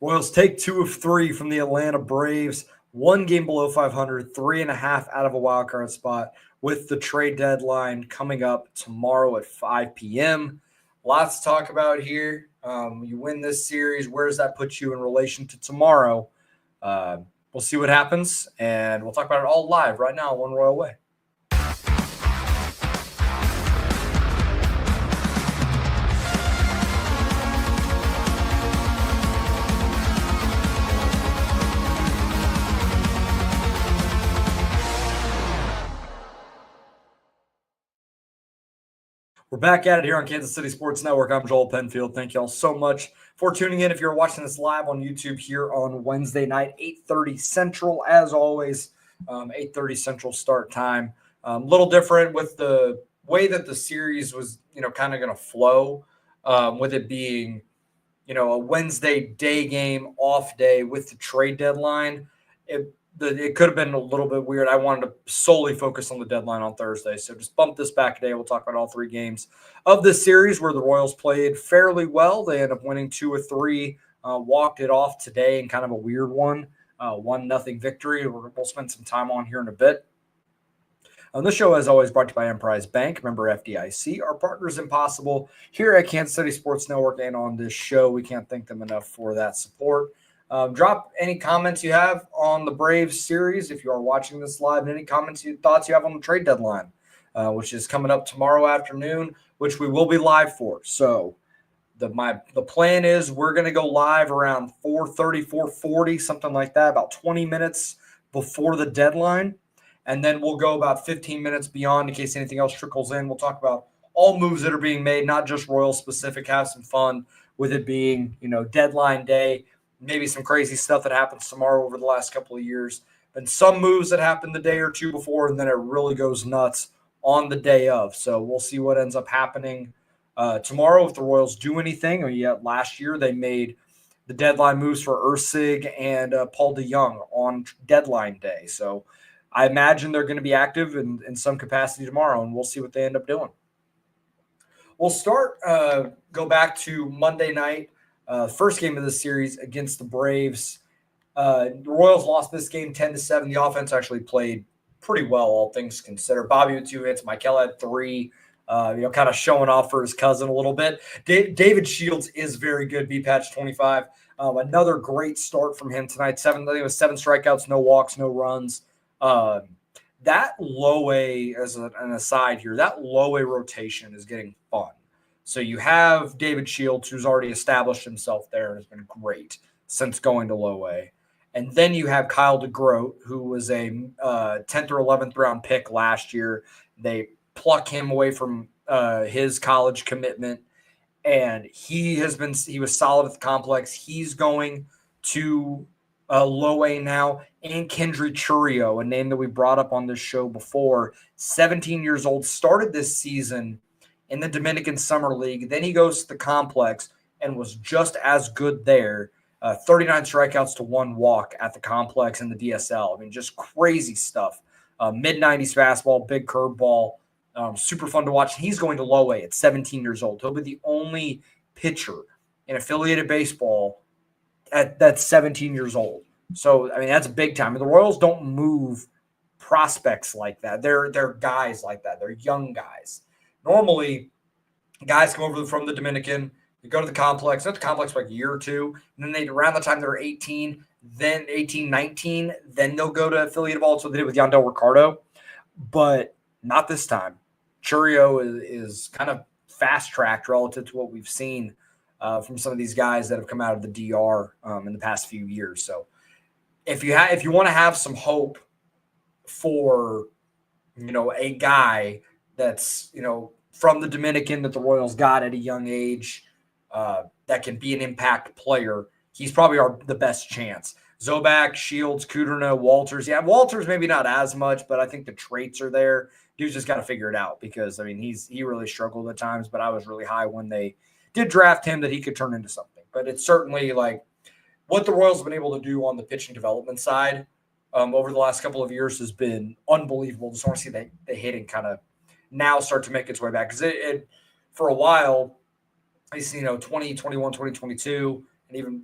Royals take 2 of 3 from the Atlanta Braves, one game below 500, 3.5 out of a wild card spot, with the trade deadline coming up tomorrow at 5 p.m. Lots to talk about here. You win this series. Where does that put you in relation to tomorrow? Uh, we'll see what happens, and we'll talk about it all live right now on One Royal Way. We're back at it here on Kansas City Sports Network. I'm Joel Penfield. Thank you all so much for tuning in. If you're watching this live on YouTube here on Wednesday night, 8:30 Central, as always, 8:30 Central start time. A little different with the way that the series was, kind of going to flow, with it being, a Wednesday day game, off day with the trade deadline. It could have been a little bit weird. I wanted to solely focus on the deadline on Thursday. So just bump this back a day. We'll talk about all three games of this series where the Royals played fairly well. They ended up winning 2 of 3, walked it off today in kind of a weird one, 1-0 victory. We'll spend some time on here in a bit. This show, as always, brought to you by Emprise Bank, member FDIC. Our partners Impossible here at Kansas City Sports Network and on this show. We can't thank them enough for that support. Drop any comments you have on the Braves series if you are watching this live, and any thoughts you have on the trade deadline, which is coming up tomorrow afternoon, which we will be live for. So the plan is we're going to go live around 4:30, 4:40, something like that, about 20 minutes before the deadline. And then we'll go about 15 minutes beyond in case anything else trickles in. We'll talk about all moves that are being made, not just Royal specific, have some fun with it being, deadline day. Maybe some crazy stuff that happens tomorrow over the last couple of years. And some moves that happened the day or two before, and then it really goes nuts on the day of. So we'll see what ends up happening tomorrow if the Royals do anything. Last year they made the deadline moves for Ursig and Paul DeJong on deadline day. So I imagine they're going to be active in some capacity tomorrow, and we'll see what they end up doing. We'll go back to Monday night. First game of the series against the Braves. The Royals lost this game 10-7. The offense actually played pretty well, all things considered. Bobby with 2 hits. Michael had 3. Kind of showing off for his cousin a little bit. David Shields is very good. B-Patch 25. Another great start from him tonight. 7 strikeouts, no walks, no runs. That low A, as an aside here, that low A rotation is getting fun. So you have David Shields, who's already established himself there and has been great since going to low A. And then you have Kyle DeGroat, who was a 10th or 11th round pick last year. They pluck him away from his college commitment, and he was solid at the complex. He's going to low A now. And Kendry Churio, a name that we brought up on this show before, 17 years old, started this season in the Dominican Summer League. Then he goes to the complex and was just as good there. 39 strikeouts to 1 walk at the complex in the DSL. I mean, just crazy stuff. Mid-90s fastball, big curveball, super fun to watch. He's going to low A at 17 years old. He'll be the only pitcher in affiliated baseball that's 17 years old. So, I mean, that's big time. The Royals don't move prospects like that. They're guys like that. They're young guys. Normally, guys come over from the Dominican, they go to the complex, not the complex for like a year or two, and then around the time they're 18, then 18, 19, then they'll go to affiliated ball. So they did with Yandel Ricardo, but not this time. Churio is kind of fast-tracked relative to what we've seen from some of these guys that have come out of the DR in the past few years. So if you want to have some hope for, a guy that's, from the Dominican that the Royals got at a young age that can be an impact player, he's probably the best chance. Zobak, Shields, Kudrna, Walters. Yeah, Walters maybe not as much, but I think the traits are there. Dude's just got to figure it out because, I mean, he really struggled at times, but I was really high when they did draft him that he could turn into something. But it's certainly like what the Royals have been able to do on the pitching development side over the last couple of years has been unbelievable. Just want to see the hitting kind of now start to make its way back. Because it for a while, I see, 2021, 2022, and even,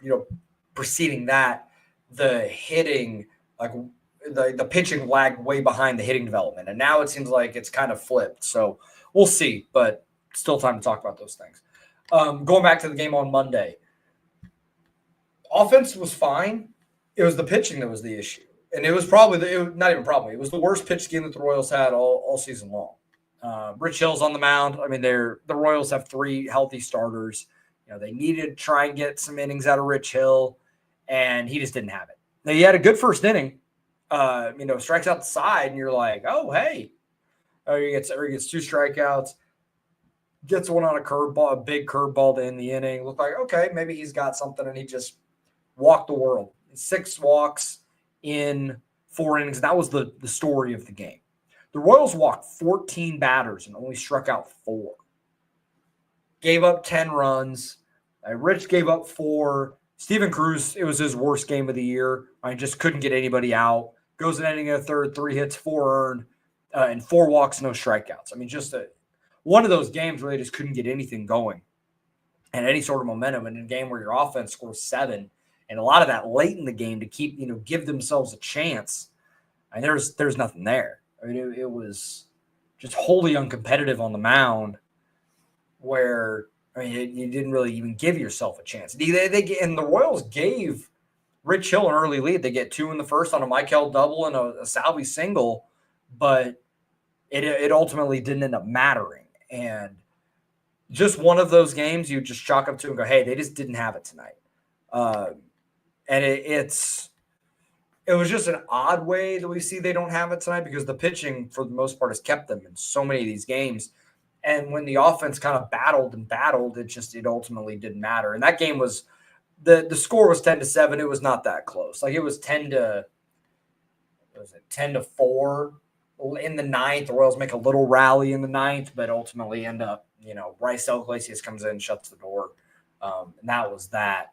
preceding that, the hitting, like the pitching lagged way behind the hitting development. And now it seems like it's kind of flipped. So we'll see, but still time to talk about those things. Going back to the game on Monday, offense was fine. It was the pitching that was the issue. And it was probably not even probably. It was the worst pitch game that the Royals had all season long. Rich Hill's on the mound. I mean, the Royals have 3 healthy starters. They needed to try and get some innings out of Rich Hill, and he just didn't have it. Now, he had a good first inning. Strikes out the side, and you're like, oh, hey. He gets 2 strikeouts, gets one on a curveball, a big curveball to end the inning. Looked like, okay, maybe he's got something, and he just walked the world. 6 walks in 4 innings. That was the story of the game. The Royals walked 14 batters and only struck out 4. Gave up 10 runs. Rich gave up 4. Steven Cruz, it was his worst game of the year. I just couldn't get anybody out. Goes an inning and a third, 3 hits, 4 earned, and 4 walks, no strikeouts. I mean, just one of those games where they just couldn't get anything going and any sort of momentum in a game where your offense scores 7. And a lot of that late in the game to keep, give themselves a chance. And there's nothing there. I mean, it was just wholly uncompetitive on the mound where, you didn't really even give yourself a chance. And the Royals gave Rich Hill an early lead. They get 2 in the first on a Michael double and a Salvi single, but it ultimately didn't end up mattering. And just one of those games you just chalk up to and go, hey, they just didn't have it tonight. And it was just an odd way that we see they don't have it tonight because the pitching, for the most part, has kept them in so many of these games. And when the offense kind of battled, it ultimately didn't matter. And that game was the score was 10-7. It was not that close. Like it was 10-4 in the 9th. The Royals make a little rally in the 9th, but ultimately end up, Bryce Iglesias comes in and shuts the door. And that was that.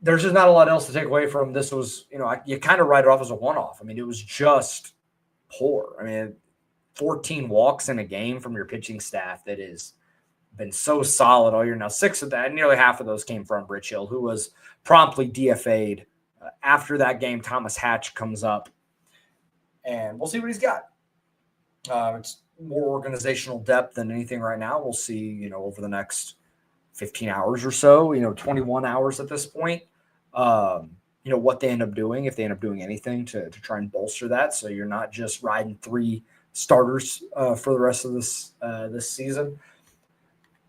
There's just not a lot else to take away from this. Was, you kind of write it off as a one-off. I mean, it was just poor. I mean, 14 walks in a game from your pitching staff that has been so solid all year. Now, 6 of that, nearly half of those came from Rich Hill, who was promptly DFA'd. After that game, Thomas Hatch comes up, and we'll see what he's got. It's more organizational depth than anything right now. We'll see, over the next 15 hours or so, 21 hours at this point. What they end up doing, if they end up doing anything to try and bolster that. So you're not just riding 3 starters for the rest of this season.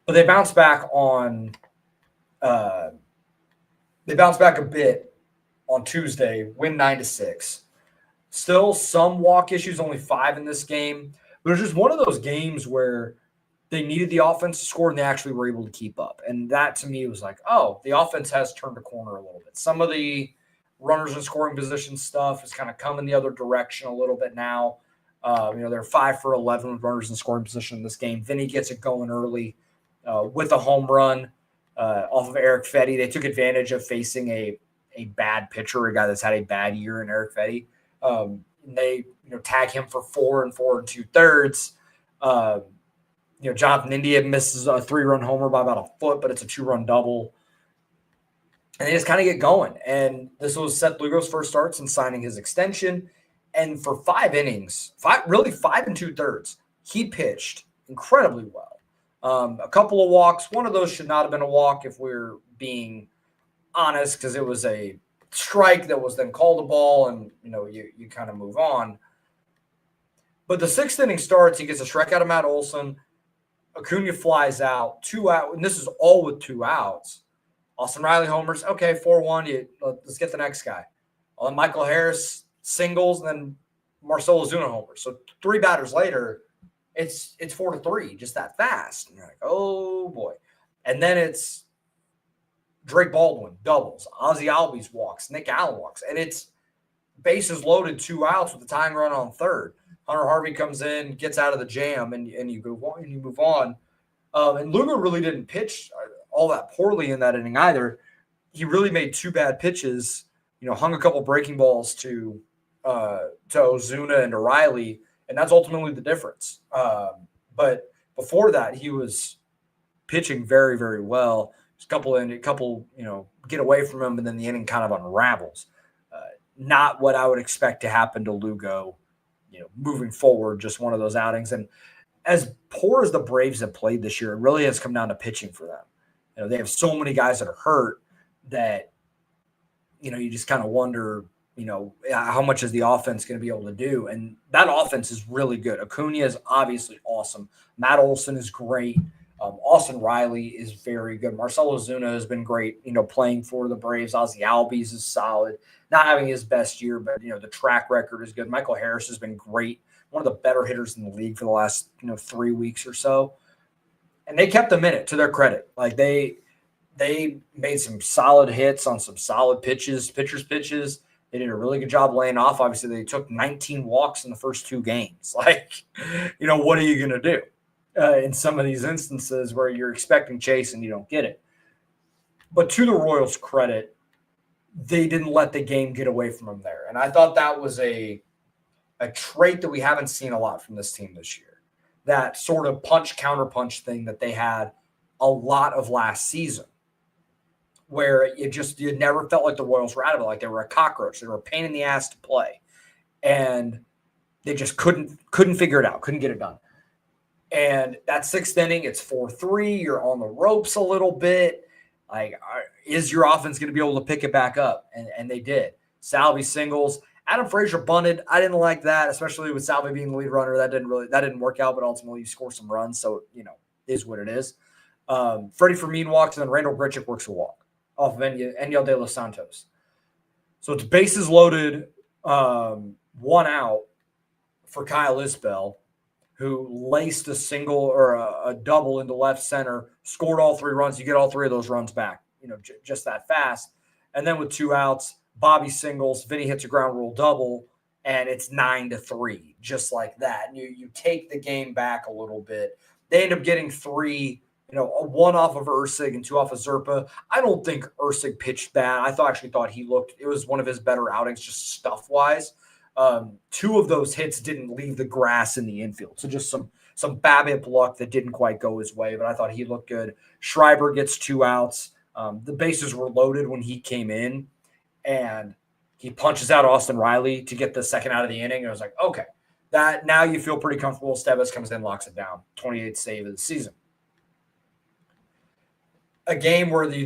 But they bounce back a bit on Tuesday, win 9-6. Still some walk issues, only 5 in this game. But it's just one of those games where they needed the offense to score, and they actually were able to keep up. And that, to me, was like, oh, the offense has turned a corner a little bit. Some of the runners in scoring position stuff is kind of coming the other direction a little bit now. They're 5 for 11 with runners in scoring position in this game. Vinny gets it going early with a home run off of Eric Fetty. They took advantage of facing a bad pitcher, a guy that's had a bad year in Eric Fetty. They tag him for 4 and 4 2/3. Jonathan India misses a 3-run homer by about a foot, but it's a 2-run double. And they just kind of get going. And this was Seth Lugo's first start since signing his extension. And for 5 innings, 5 and 2/3, he pitched incredibly well. A couple of walks. One of those should not have been a walk if we're being honest, because it was a strike that was then called a ball, and you kind of move on. But the 6th inning starts, he gets a strike out of Matt Olson. Acuna flies out, 2 out, and this is all with 2 outs. Austin Riley homers. Okay, 4-1. Let's get the next guy. Well, Michael Harris singles, and then Marcell Ozuna homers. So 3 batters later, it's 4-3, just that fast. And you're like, oh boy. And then it's Drake Baldwin doubles, Ozzie Albies walks, Nick Allen walks, and it's bases loaded, 2 outs with the tying run on 3rd. Hunter Harvey comes in, gets out of the jam, and you move on. And Lugo really didn't pitch all that poorly in that inning either. He really made 2 bad pitches. Hung a couple breaking balls to Ozuna and to Riley, and that's ultimately the difference. But before that, he was pitching very, very well. a couple, get away from him, and then the inning kind of unravels. Not what I would expect to happen to Lugo, moving forward. Just one of those outings. And as poor as the Braves have played this year, it really has come down to pitching for them. They have so many guys that are hurt that, you just kind of wonder, how much is the offense going to be able to do? And that offense is really good. Acuna is obviously awesome. Matt Olson is great. Austin Riley is very good. Marcell Ozuna has been great, playing for the Braves. Ozzy Albies is solid. Not having his best year, but, the track record is good. Michael Harris has been great. One of the better hitters in the league for the last, 3 weeks or so. And they kept them in it, to their credit. Like they made some solid hits on some solid pitchers' pitches. They did a really good job laying off. Obviously, they took 19 walks in the first 2 games. Like, what are you going to do in some of these instances where you're expecting chase and you don't get it? But to the Royals' credit, they didn't let the game get away from them there. And I thought that was a trait that we haven't seen a lot from this team this year. That sort of punch-counterpunch thing that they had a lot of last season, where you never felt like the Royals were out of it, like they were a cockroach. They were a pain in the ass to play. And they just couldn't figure it out, couldn't get it done. And that 6th inning, it's 4-3. You're on the ropes a little bit. Like, is your offense going to be able to pick it back up? And they did. Salvi singles. Adam Frazier bunted. I didn't like that, especially with Salvi being the lead runner. That didn't work out, but ultimately you score some runs. So, is what it is. Freddie Fermin walks, and then Randall Grichuk works a walk off of Enyel De Los Santos. So it's bases loaded, 1 out for Kyle Isbell, who laced a single or a double into left center, scored all 3 runs. You get all 3 of those runs back, just that fast. And then with 2 outs, Bobby singles, Vinny hits a ground rule double, and it's 9-3, just like that. And you take the game back a little bit. They end up getting 3, a 1 off of Ursig and 2 off of Zerpa. I don't think Ursig pitched bad. I actually thought it was one of his better outings, just stuff-wise. 2 of those hits didn't leave the grass in the infield. So just some BABIP luck that didn't quite go his way, but I thought he looked good. Schreiber gets 2 outs. The bases were loaded when he came in, and he punches out Austin Riley to get the 2nd out of the inning. And I was like, okay, that now you feel pretty comfortable. Estevez comes in, locks it down. 28th save of the season. A game where they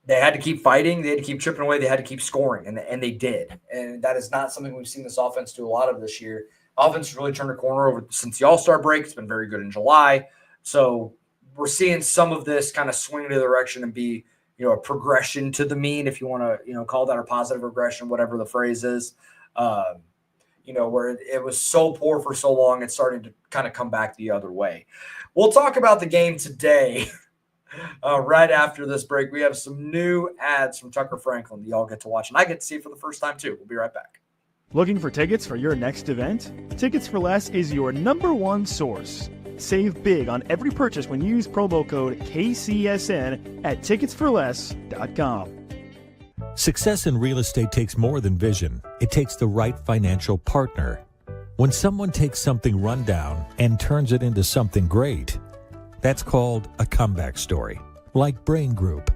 had to keep fighting. They had to keep chipping away. They had to keep scoring, and they did. And that is not something we've seen this offense do a lot of this year. Offense has really turned a corner over since the All-Star break. It's been very good in July. So we're seeing some of this kind of swing in the direction and be, a progression to the mean, if you want to, call that a positive regression, whatever the phrase is. Where it was so poor for so long, it's starting to kind of come back the other way. We'll talk about the game today. Right after this break, we have some new ads from Tucker Franklin that y'all get to watch, and I get to see it for the first time too. We'll be right back. Looking for tickets for your next event? Tickets for Less is your #1 source. Save big on every purchase when you use promo code KCSN at ticketsforless.com. Success in real estate takes more than vision. It takes the right financial partner. When someone takes something rundown and turns it into something great, that's called a comeback story, like Brain Group.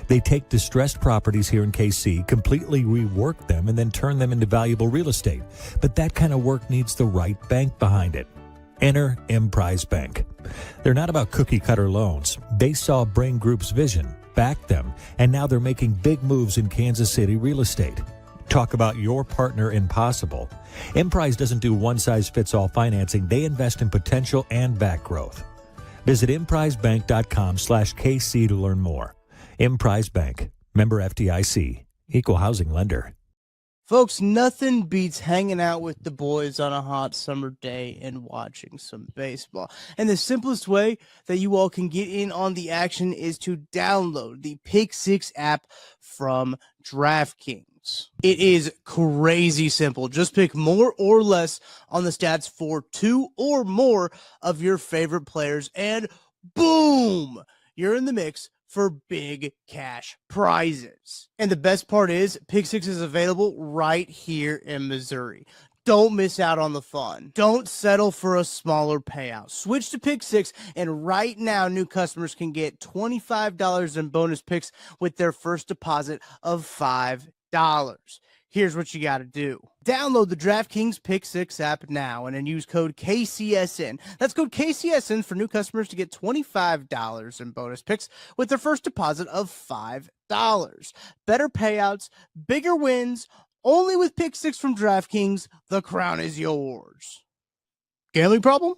They take distressed properties here in KC, completely rework them, and then turn them into valuable real estate. But that kind of work needs the right bank behind it. Enter Emprise Bank. They're not about cookie-cutter loans. They saw Brain Group's vision, backed them, and now they're making big moves in Kansas City real estate. Talk about your partner in possible. Emprise doesn't do one-size-fits-all financing. They invest in potential and back growth. Visit emprisebank.com/KC to learn more. Emprise Bank, member FDIC, equal housing lender. Folks, nothing beats hanging out with the boys on a hot summer day and watching some baseball. And the simplest way that you all can get in on the action is to download the Pick 6 app from DraftKings. It is crazy simple. Just pick more or less on the stats for 2 or more of your favorite players, and boom, you're in the mix for big cash prizes. And the best part is Pick 6 is available right here in Missouri. Don't miss out on the fun. Don't settle for a smaller payout. Switch to Pick 6, and right now, new customers can get $25 in bonus picks with their first deposit of $5. Here's what you got to do. Download the DraftKings Pick 6 app now and then use code KCSN. That's code KCSN for new customers to get $25 in bonus picks with their first deposit of $5. Better payouts, bigger wins, only with Pick 6 from DraftKings. The crown is yours. Gambling problem?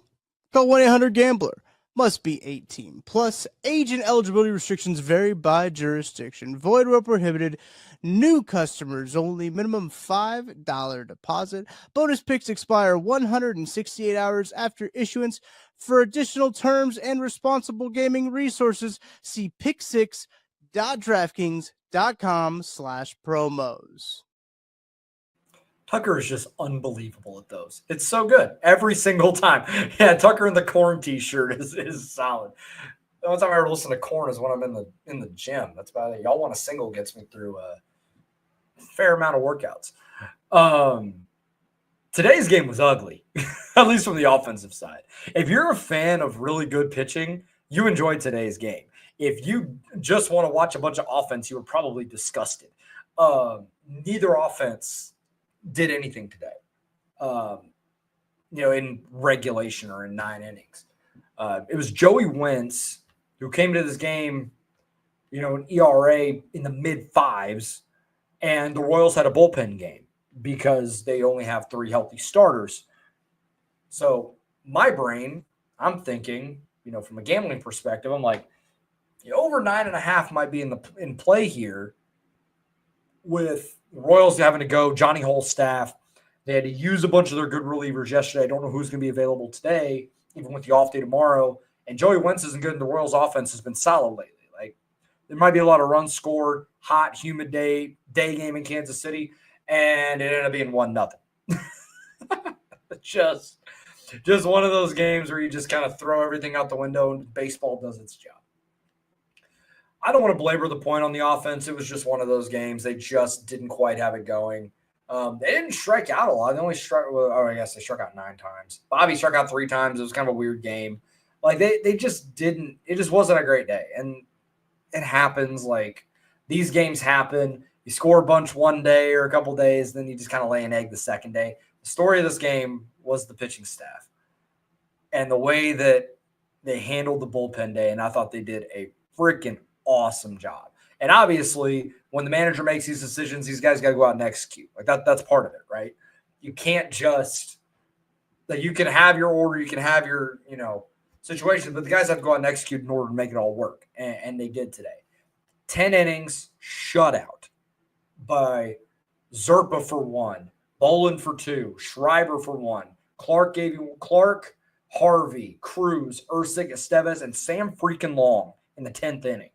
Call 1-800-GAMBLER. Must be 18 plus. Age and eligibility restrictions vary by jurisdiction. Void where prohibited. New customers only. Minimum $5 deposit. Bonus picks expire 168 hours after issuance. For additional terms and responsible gaming resources, see pick6.draftkings.com/promos. Tucker is just unbelievable at those. It's so good every single time. Yeah, Tucker in the corn t-shirt is solid. The only time I ever listen to corn is when I'm in the gym. That's about it. Y'all want a single gets me through a fair amount of workouts. Today's game was ugly, at least from the offensive side. If you're a fan of really good pitching, you enjoyed today's game. If you just want to watch a bunch of offense, you were probably disgusted. Neither offense did anything today, in regulation or in 9 innings. It was Joey Wentz who came to this game, an ERA in the mid-5s, and the Royals had a bullpen game because they only have 3 healthy starters. So my brain, I'm thinking, from a gambling perspective, I'm like, over 9.5 might be in play here with Royals having to go Johnny Hull's staff. They had to use a bunch of their good relievers yesterday. I don't know who's going to be available today, even with the off day tomorrow. And Joey Wentz isn't good, and the Royals offense has been solid lately. Like, there might be a lot of runs scored, hot, humid day game in Kansas City, and it ended up being 1-0. just one of those games where you just kind of throw everything out the window and baseball does its job. I don't want to belabor the point on the offense. It was just one of those games. They just didn't quite have it going. They didn't strike out a lot. They only struck, I guess they struck out 9 times. Bobby struck out 3 times. It was kind of a weird game. Like, they just didn't, it just wasn't a great day. And it happens. Like, these games happen. You score a bunch one day or a couple days, then you just kind of lay an egg the second day. The story of this game was the pitching staff and the way that they handled the bullpen day. And I thought they did a freaking awesome job. And obviously, when the manager makes these decisions, these guys got to go out and execute. Like, that's part of it, right? You can't just that you can have your order, you can have your situation, but the guys have to go out and execute in order to make it all work, and they did today. 10 innings, shutout by Zerpa for 1, Bolin for 2, Schreiber for 1. Clark, Harvey, Cruz, Ursig, Estevez, and Sam freaking Long in the 10th inning.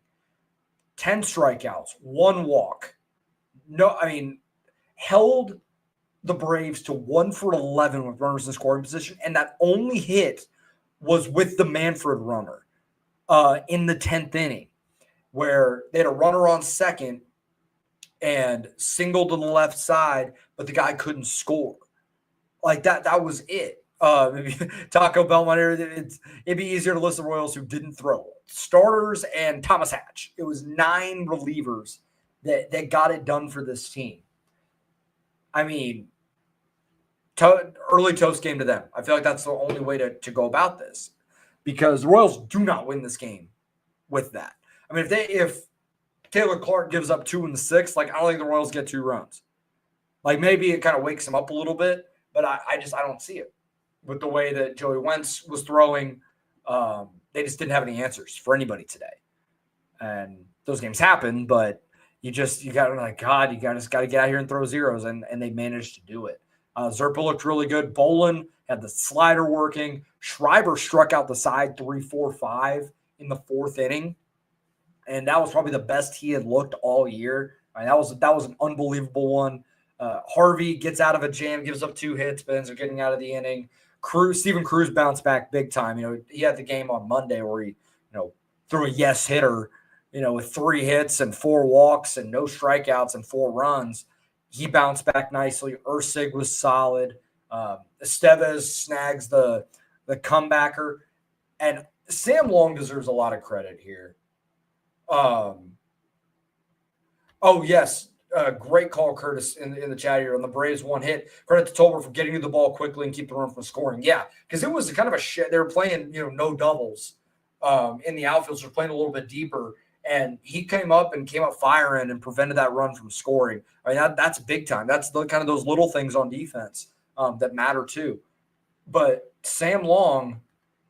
10 strikeouts, 1 walk. Held the Braves to 1 for 11 with runners in scoring position, and that only hit was with the Manfred runner in the 10th inning, where they had a runner on second and singled to the left side, but the guy couldn't score. Like, that was it. Maybe Taco Bell might it'd be easier to list the Royals who didn't throw. Starters and Thomas Hatch. It was 9 relievers that got it done for this team. I mean, early toast game to them. I feel like that's the only way to go about this, because the Royals do not win this game with that. I mean, if Taylor Clark gives up 2 in the 6th, like, I don't think the Royals get 2 runs. Like, maybe it kind of wakes them up a little bit, but I don't see it. With the way that Joey Wentz was throwing, they just didn't have any answers for anybody today. And those games happen, but you got to, like, God, you just got to get out here and throw zeros, and they managed to do it. Zerpa looked really good. Bolin had the slider working. Schreiber struck out the side 3, 4, 5 in the 4th inning, and that was probably the best he had looked all year. I mean, that was an unbelievable one. Harvey gets out of a jam, gives up 2 hits, but ends up getting out of the inning. Steven Cruz bounced back big time. He had the game on Monday where he, threw a yes hitter, with 3 hits and 4 walks and no strikeouts and 4 runs. He bounced back nicely. Ursig was solid. Estevez snags the comebacker, and Sam Long deserves a lot of credit here. Oh yes, great call, Curtis, in the chat here on the Braves one hit. Credit to Tolbert for getting to the ball quickly and keep the run from scoring. Yeah, because it was kind of a shit. They were playing, no doubles in the outfield, so they're playing a little bit deeper. And he came up firing and prevented that run from scoring. I mean, that's big time. That's the kind of those little things on defense that matter too. But Sam Long,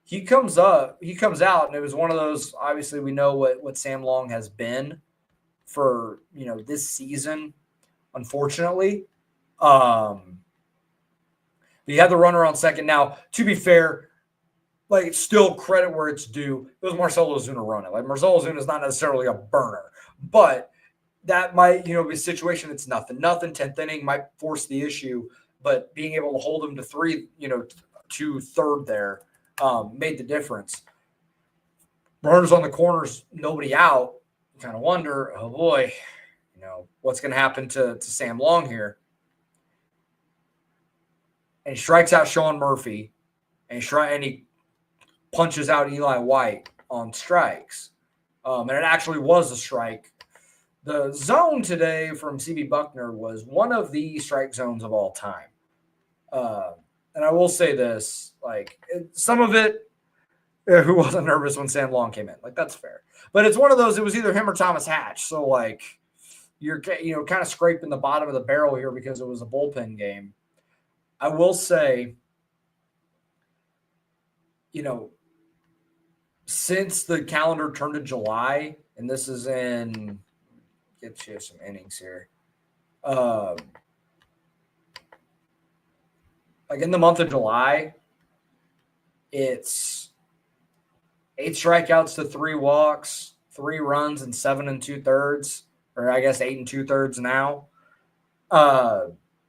he comes out, and it was one of those. Obviously, we know what Sam Long has been for this season, unfortunately. But he had the runner on second. Now, to be fair, like, still credit where it's due. It was Marcell Ozuna running. Like, Marcell Ozuna is not necessarily a burner, but that might, be a situation. It's nothing. 10th inning might force the issue, but being able to hold him to three, to third there made the difference. Runners on the corners, nobody out. You kind of wonder, oh boy, what's going to happen to Sam Long here? And he strikes out Sean Murphy, and he punches out Eli White on strikes. And it actually was a strike. The zone today from CB Buckner was one of the strike zones of all time. And I will say this, some of it, who wasn't nervous when Sam Long came in? That's fair. But it's one of those, it was either him or Thomas Hatch. So, you're, kind of scraping the bottom of the barrel here because it was a bullpen game. I will say, since the calendar turned to July, and this is in, get you some innings here. In the month of July, it's 8 strikeouts to 3 walks, 3 runs, and 7 2/3, or I guess 8 2/3 now.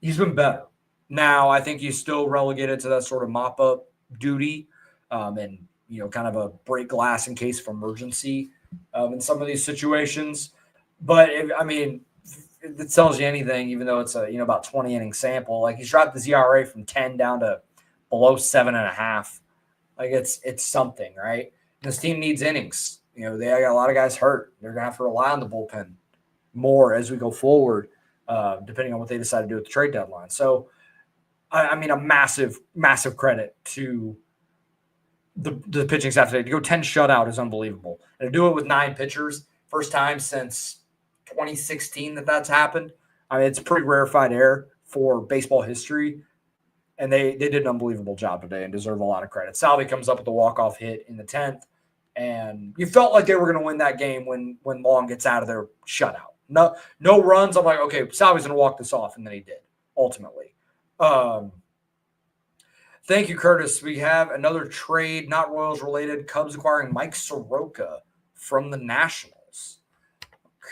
He's been better. Now, I think he's still relegated to that sort of mop-up duty and, kind of a break glass in case of emergency in some of these situations. But, if it tells you anything, even though it's a, about 20-inning sample. He's dropped his ERA from 10 down to below 7.5. It's something, right? And this team needs innings. They got a lot of guys hurt. They're going to have to rely on the bullpen more as we go forward, depending on what they decide to do at the trade deadline. So, a massive, massive credit to the pitching staff today. To go 10 shutout is unbelievable. And to do it with 9 pitchers, first time since 2016 that's happened. It's a pretty rarefied air for baseball history. And they did an unbelievable job today and deserve a lot of credit. Salvi comes up with the walk-off hit in the 10th. And you felt like they were going to win that game when Long gets out of their shutout. No runs. I'm like, okay, Salvi's going to walk this off. And then he did, ultimately. Thank you, Curtis. We have another trade, not Royals related. Cubs acquiring Mike Soroka from the Nationals.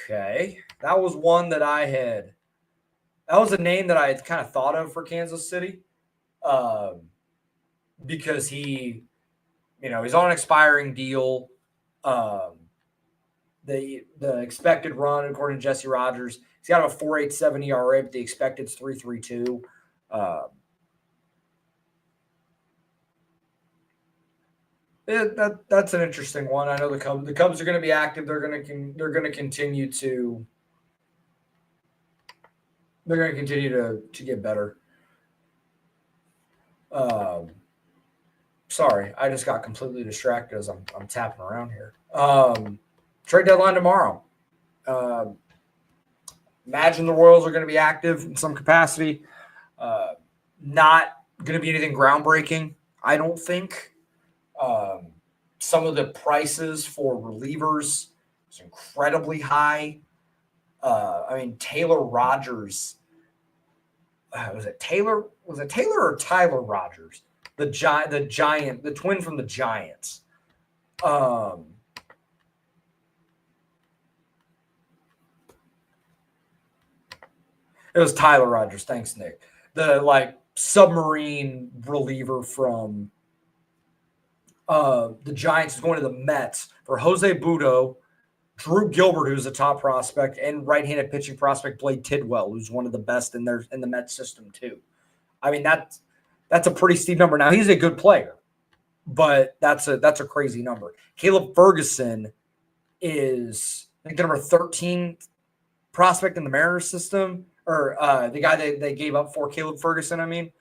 Okay. That was one that that was a name that I had kind of thought of for Kansas City. Because he, he's on an expiring deal. The expected run, according to Jesse Rogers, he's got a 4.87 ERA, but the expected's 3.32. That's an interesting one. I know the Cubs are going to be active. They're going to continue to get better. Sorry, I just got completely distracted as I'm tapping around here. Trade deadline tomorrow. Imagine the Royals are going to be active in some capacity. Not going to be anything groundbreaking, I don't think. Some of the prices for relievers is incredibly high. Taylor Rogers. Was it Taylor or Tyler Rogers? The giant, the twin from the Giants. It was Tyler Rogers. Thanks, Nick. The submarine reliever from the Giants is going to the Mets for Jose Budo, Drew Gilbert, who's a top prospect, and right-handed pitching prospect Blake Tidwell, who's one of the best in the Mets system too. That's a pretty steep number. Now, he's a good player, but that's a crazy number. Caleb Ferguson is, I think, the number 13 prospect in the Mariners system, or the guy they gave up for Caleb Ferguson, I mean.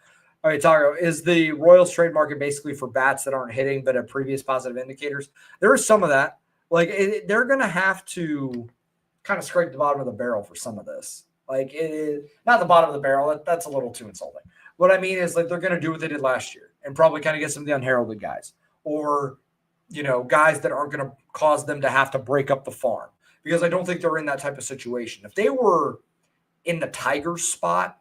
All right, Taco, is the Royals trade market basically for bats that aren't hitting but have previous positive indicators? There is some of that. Like, they're going to have to kind of scrape the bottom of the barrel for some of this. Like, not the bottom of the barrel. That's a little too insulting. What I mean is, like, they're going to do what they did last year and probably kind of get some of the unheralded guys, or, guys that aren't going to cause them to have to break up the farm, because I don't think they're in that type of situation. If they were in the Tigers spot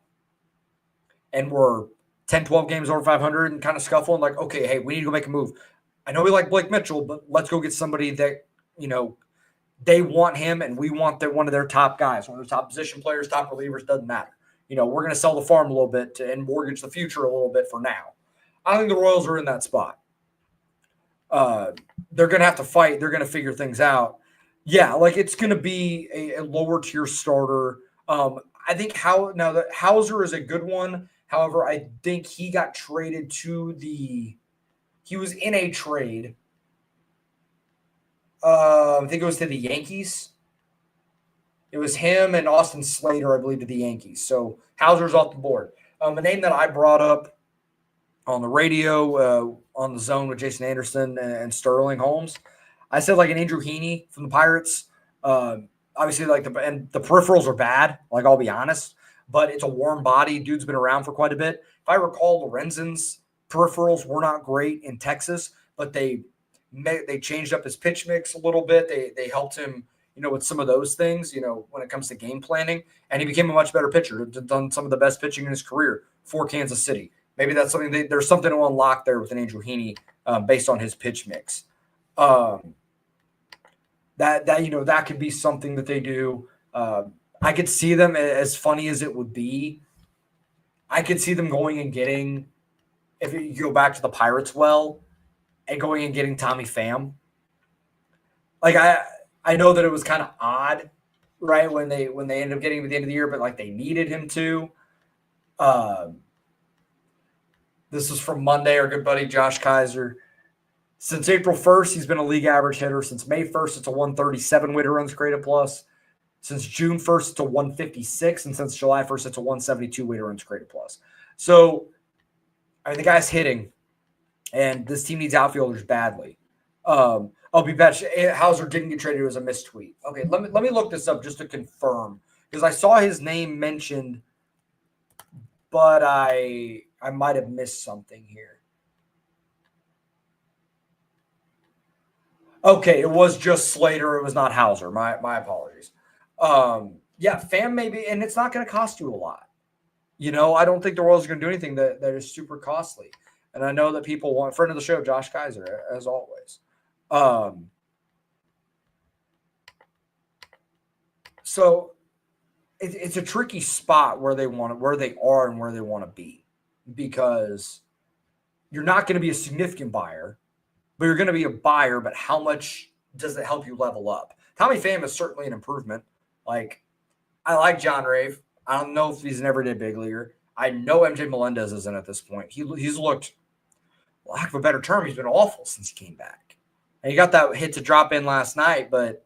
and were 10, 12 games over 500 and kind of scuffling, like, okay, hey, we need to go make a move. I know we like Blake Mitchell, but let's go get somebody that, they want him and we want one of their top guys, one of their top position players, top relievers, doesn't matter. We're going to sell the farm a little bit and mortgage the future a little bit for now. I think the Royals are in that spot. They're going to have to fight. They're going to figure things out. Yeah, like, it's going to be a lower tier starter. I think Hauser is a good one. However, I think he got traded he was in a trade. I think it was to the Yankees. It was him and Austin Slater, I believe, to the Yankees. So Hauser's off the board. A name that I brought up on the radio, on the zone with Jason Anderson and Sterling Holmes, I said like an Andrew Heaney from the Pirates. Obviously, and the peripherals are bad. Like, I'll be honest. But it's a warm body. Dude's been around for quite a bit. If I recall, Lorenzen's peripherals were not great in Texas, but they changed up his pitch mix a little bit. They helped him, with some of those things, when it comes to game planning. And he became a much better pitcher. Done some of the best pitching in his career for Kansas City. Maybe that's something there's something to unlock there with an Andrew Heaney based on his pitch mix. That could be something that they do. I could see them, as funny as it would be, I could see them going and getting, if you go back to the Pirates and going and getting Tommy Pham. Like, I know that it was kind of odd, right, when they ended up getting him at the end of the year, but like, they needed him to. This is from Monday, our good buddy Josh Kaiser. Since April 1st, he's been a league average hitter. Since May 1st, it's a 137 weighted runs created plus. Since June 1st, it's a 156. And since July 1st, it's a 172 weighted runs created plus. So, I mean, the guy's hitting, and this team needs outfielders badly. I'll be bet Hauser didn't get traded. It was a missed tweet. Okay, let me look this up just to confirm, because I saw his name mentioned, but I might have missed something here. Okay, it was just Slater. It was not Hauser. My apologies. Yeah, Pham maybe, and it's not going to cost you a lot. I don't think the Royals are going to do anything that is super costly. And I know that people want, friend of the show, Josh Kaiser, as always. So it's a tricky spot where they are and where they want to be, because you're not going to be a significant buyer, but you're going to be a buyer. But how much does it help you level up? Tommy Pham is certainly an improvement. Like, I like John Rave. I don't know if he's an everyday big leaguer. I know MJ Melendez isn't at this point. He's looked, lack of a better term, he's been awful since he came back. And he got that hit to drop in last night, but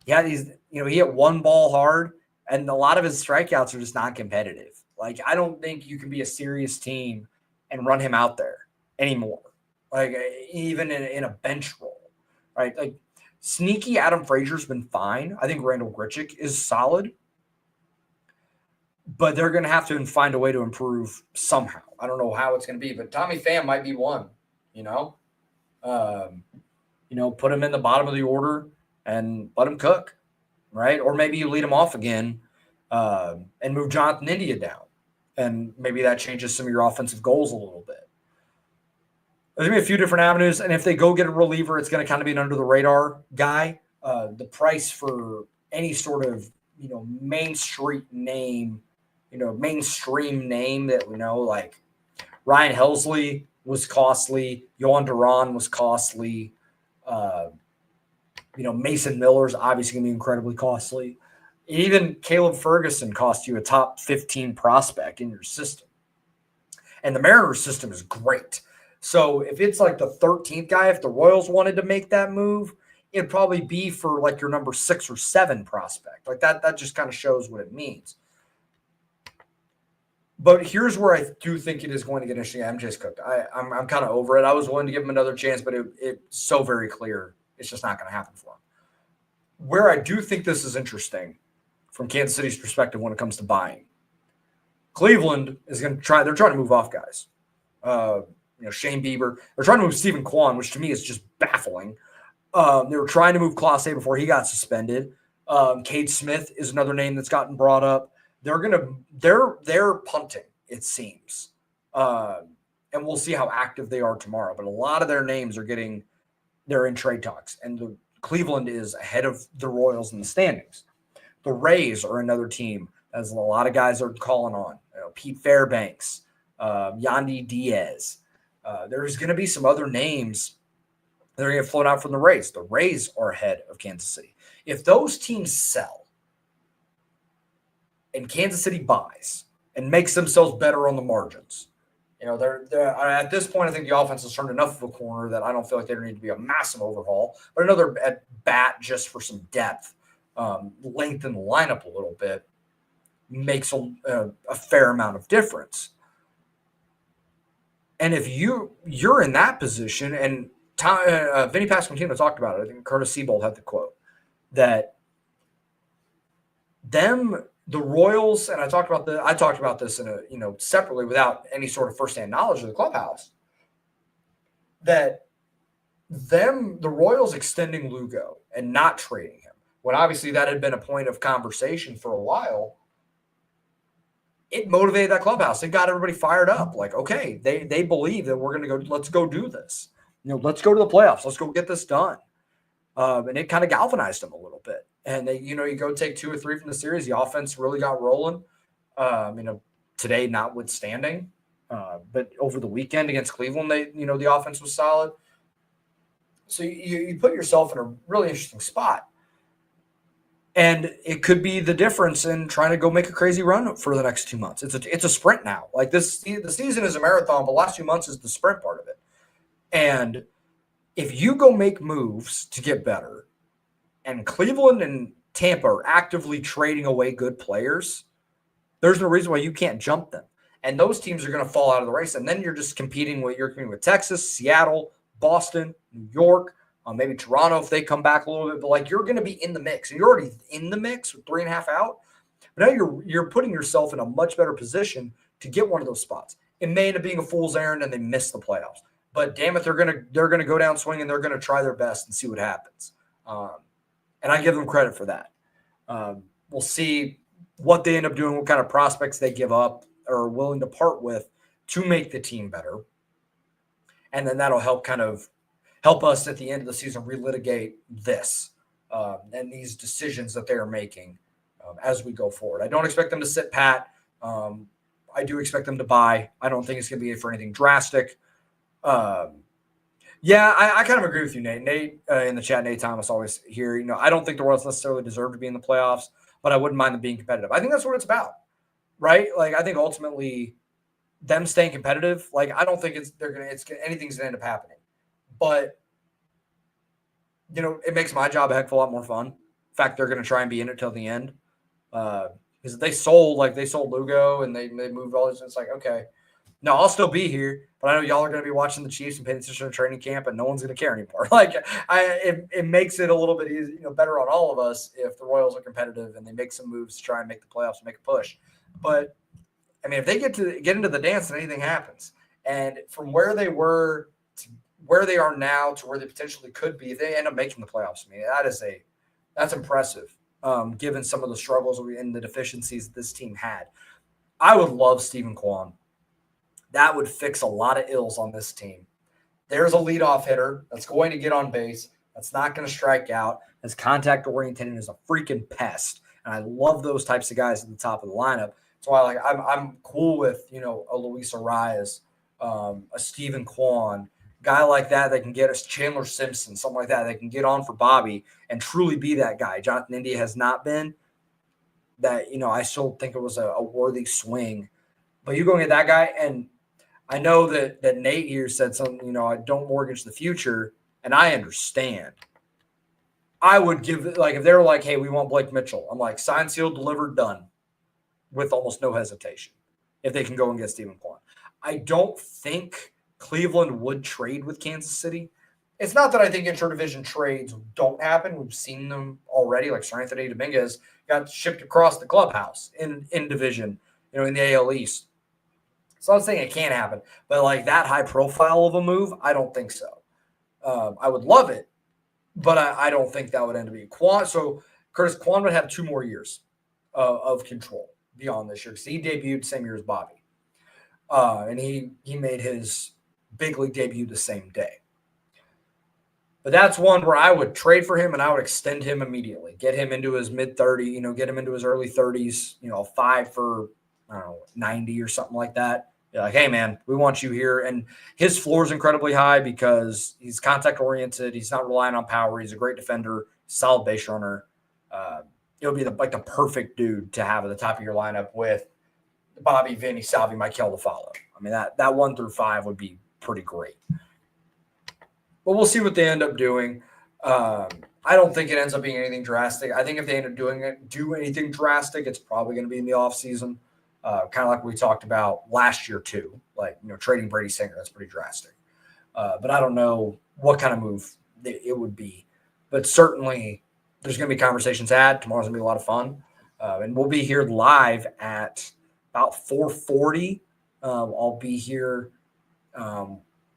yeah, he hit one ball hard, and a lot of his strikeouts are just not competitive. Like, I don't think you can be a serious team and run him out there anymore. Like, even in a bench role, right? Like, sneaky Adam Frazier's been fine. I think Randall Grichuk is solid, but they're going to have to find a way to improve somehow. I don't know how it's going to be, but Tommy Pham might be one. Put him in the bottom of the order and let him cook, right? Or maybe you lead him off again and move Jonathan India down, and maybe that changes some of your offensive goals a little bit. There's going to be a few different avenues, and if they go get a reliever, it's going to kind of be an under-the-radar guy. The price for any sort of, mainstream name that we know, like Ryan Helsley was costly, Yohan Duran was costly, Mason Miller's obviously going to be incredibly costly. Even Caleb Ferguson cost you a top 15 prospect in your system. And the Mariners system is great. So if it's like the 13th guy, if the Royals wanted to make that move, it'd probably be for like your number 6 or 7 prospect. Like that just kind of shows what it means. But here's where I do think it is going to get interesting. MJ's cooked. I'm kind of over it. I was willing to give him another chance, but it's so very clear it's just not going to happen for him. Where I do think this is interesting from Kansas City's perspective when it comes to buying, Cleveland is going to try. They're trying to move off guys. Shane Bieber. They're trying to move Stephen Kwan, which to me is just baffling. They were trying to move Clase before he got suspended. Cade Smith is another name that's gotten brought up. They're punting, it seems. And we'll see how active they are tomorrow. But a lot of their names they're in trade talks. And Cleveland is ahead of the Royals in the standings. The Rays are another team, as a lot of guys are calling on. Pete Fairbanks, Yandy Diaz. There's going to be some other names that are going to float out from the Rays. The Rays are ahead of Kansas City. If those teams sell and Kansas City buys and makes themselves better on the margins, they're at this point, I think the offense has turned enough of a corner that I don't feel like there need to be a massive overhaul, but another at bat just for some depth, lengthen the lineup a little bit, makes a fair amount of difference. And if you're in that position, and Vinny Pasquantino talked about it, I think Curtis Seabold had the quote, that the Royals, and I talked about this in separately without any sort of firsthand knowledge of the clubhouse, that the Royals extending Lugo and not trading him, when obviously that had been a point of conversation for a while, it motivated that clubhouse. It got everybody fired up. Like, okay, they believe that we're going to go, let's go do this. Let's go to the playoffs. Let's go get this done. And it kind of galvanized them a little bit. And they, you go take 2 or 3 from the series. The offense really got rolling. Today notwithstanding, but over the weekend against Cleveland, the offense was solid. So you put yourself in a really interesting spot. And it could be the difference in trying to go make a crazy run for the next 2 months. It's a sprint now. Like the season is a marathon, but the last 2 months is the sprint part of it. And if you go make moves to get better, and Cleveland and Tampa are actively trading away good players, there's no reason why you can't jump them. And those teams are going to fall out of the race. And then you're competing with Texas, Seattle, Boston, New York, maybe Toronto if they come back a little bit. But you're going to be in the mix. And you're already in the mix with 3.5 out. But now you're putting yourself in a much better position to get one of those spots. It may end up being a fool's errand and they miss the playoffs. But damn it, they're gonna go down swinging. They're gonna try their best and see what happens. And I give them credit for that. We'll see what they end up doing, what kind of prospects they give up or are willing to part with to make the team better. And then that'll help us at the end of the season relitigate this and these decisions that they are making as we go forward. I don't expect them to sit pat. I do expect them to buy. I don't think it's going to be for anything drastic. I kind of agree with you, Nate. Nate in the chat, Nate Thomas always here. I don't think the Royals necessarily deserve to be in the playoffs, but I wouldn't mind them being competitive. I think that's what it's about, right? I think ultimately them staying competitive. I don't think anything's gonna end up happening, but it makes my job a heck of a lot more fun. In fact, they're gonna try and be in it till the end because they sold Lugo and they moved all this. It's okay. No, I'll still be here, but I know y'all are going to be watching the Chiefs and paying attention to training camp, and no one's going to care anymore. It makes it a little bit easy, better on all of us if the Royals are competitive and they make some moves to try and make the playoffs and make a push. But if they get into the dance, then anything happens. And from where they were to where they are now to where they potentially could be, if they end up making the playoffs, that's impressive. Given some of the struggles and the deficiencies this team had, I would love Stephen Kwan. That would fix a lot of ills on this team. There's a leadoff hitter that's going to get on base, that's not going to strike out, that's contact-oriented, and is a freaking pest. And I love those types of guys at the top of the lineup. That's why I'm cool with, a Luis Arias, a Stephen Kwan, guy like that can get us Chandler Simpson, something like that can get on for Bobby and truly be that guy. Jonathan India has not been that, I still think it was a worthy swing. But you go and get that guy, and I know that Nate here said something, I don't mortgage the future, and I understand. I would give it, like, if they're like, hey, we want Blake Mitchell, I'm like, signed, sealed, delivered, done with almost no hesitation if they can go and get Stephen Kwan. I don't think Cleveland would trade with Kansas City. It's not that I think interdivision trades don't happen. We've seen them already, like Sir Anthony Dominguez got shipped across the clubhouse in division, in the AL East. So I'm saying it can't happen. But like that high profile of a move, I don't think so. I would love it, but I don't think that would end up being Kwan. So Curtis Kwan would have 2 more years of control beyond this year because he debuted same year as Bobby. And he made his big league debut the same day. But that's one where I would trade for him and I would extend him immediately. Get him into his mid-30s, get him into his early 30s, 5 for, 90 or something like that. You're like, hey, man, we want you here. And his floor is incredibly high because he's contact-oriented. He's not relying on power. He's a great defender, solid base runner. It'll be the perfect dude to have at the top of your lineup with Bobby, Vinny, Salvi, Michael to follow. I mean, that 1 through 5 would be pretty great. But we'll see what they end up doing. I don't think it ends up being anything drastic. I think if they end up do anything drastic, it's probably going to be in the offseason, kind of like we talked about last year too. Like, trading Brady Singer, that's pretty drastic. But I don't know what kind of move it would be. But certainly there's going to be conversations had. Tomorrow's going to be a lot of fun. And we'll be here live at about 4:40. I'll be here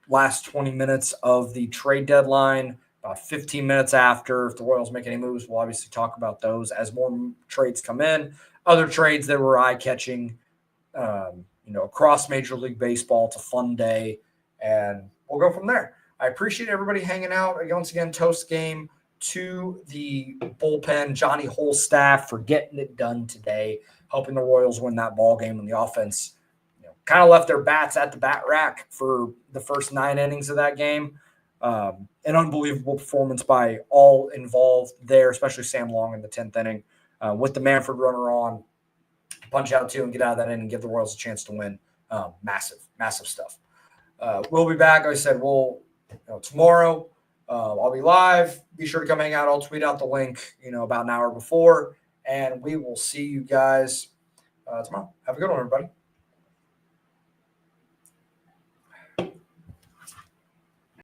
last 20 minutes of the trade deadline, about 15 minutes after. If the Royals make any moves, we'll obviously talk about those as more trades come in. Other trades that were eye-catching, across Major League Baseball. It's a fun day, and we'll go from there. I appreciate everybody hanging out. Once again, toast game to the bullpen, Johnny Hole staff for getting it done today, helping the Royals win that ball game, and the offense kind of left their bats at the bat rack for the first 9 innings of that game. An unbelievable performance by all involved there, especially Sam Long in the 10th inning with the Manfred runner on. Punch out 2 and get out of that inning and give the Royals a chance to win. Massive stuff. We'll be back. Like I said, tomorrow I'll be live. Be sure to come hang out. I'll tweet out the link, about an hour before, and we will see you guys tomorrow. Have a good one, everybody.